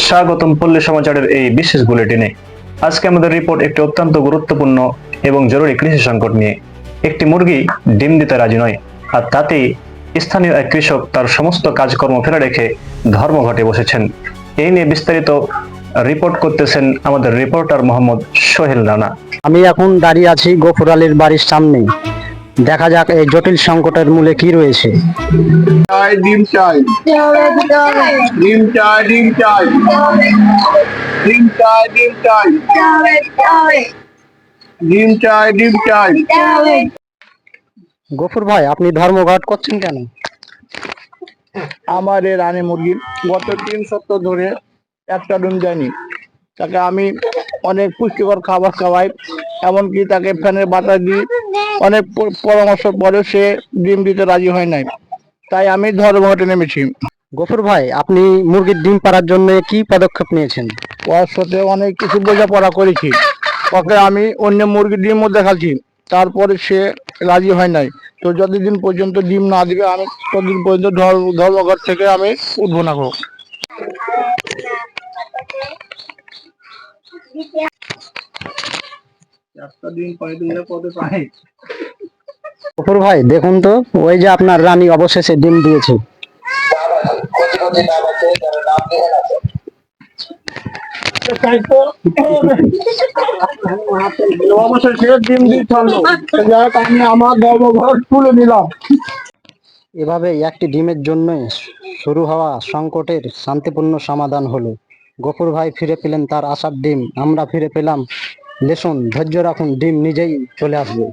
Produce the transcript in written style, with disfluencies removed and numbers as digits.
স্বাগতম পল্লী সমাচারের এই বিশেষ বুলেটিনে। আজকে আমাদের রিপোর্ট একটি অত্যন্ত গুরুত্বপূর্ণ এবং জরুরি কৃষি সংকট নিয়ে। একটি মুরগি ডিম দিতে রাজি নয়, আর তাতেই স্থানীয় এক কৃষক তার সমস্ত কাজকর্ম ফেলে রেখে ধর্মঘটে বসেছেন। এই নিয়ে বিস্তারিত রিপোর্ট করতেছেন আমাদের রিপোর্টার মোহাম্মদ সোহেল রানা। আমি এখন দাঁড়িয়ে আছি গফুর আলীর বাড়ির সামনে। দেখা যাক এই জটিল সংকটের মূলে কি রয়েছে। চাই ডিম চাই ডিম চাই ডিম চাই ডিম চাই ডিম চাই ডিম চাই ডিম চাই। গফুর ভাই, আপনি ধর্মঘট করছেন কেন? আমার এই রানী মুরগি গত 3 সপ্তাহ ধরে একটা ডিম দেয়নি। তাকে আমি অনেক পুষ্টিকর খাবার খাওয়াই, এমনকি তাকে ফ্যানের বাতাস দিই। অনেক পরামর্শ পরে সে ডিম দিতে রাজি হয় নাই, তাই আমি ধর্মঘটে নেমেছি। গফুর ভাই, আপনি মুরগির ডিম পাড়ার জন্য কি পদক্ষেপ নিয়েছেন? ওর সাথে অনেক কিছু বোঝাপড়া করেছি। ওকে আমি অন্য মুরগির ডিমও দেখাচ্ছি, তারপরে সে রাজি হয় নাই। তো যতদিন পর্যন্ত ডিম না দিবে আমি ততদিন পর্যন্ত ধর্মঘট থেকে আমি উঠবো না। গফুর ভাই, দেখুন তো, ওই যে আপনার রানী অবশেষে ডিম দিয়েছে। অবশেষে ডিম দিয়ে ছাড়লো। যাক, আমি আমার ধর্মঘট তুলে নিলাম। এভাবে একটি ডিমের জন্যই শুরু হওয়া সংকটের শান্তিপূর্ণ সমাধান হলো। গফুর ভাই ফিরে পেলেন তার আশার ডিম, আমরা ফিরে পেলাম লেসন। ধৈর্য রাখুন, ডিম নিজেই চলে আসবে।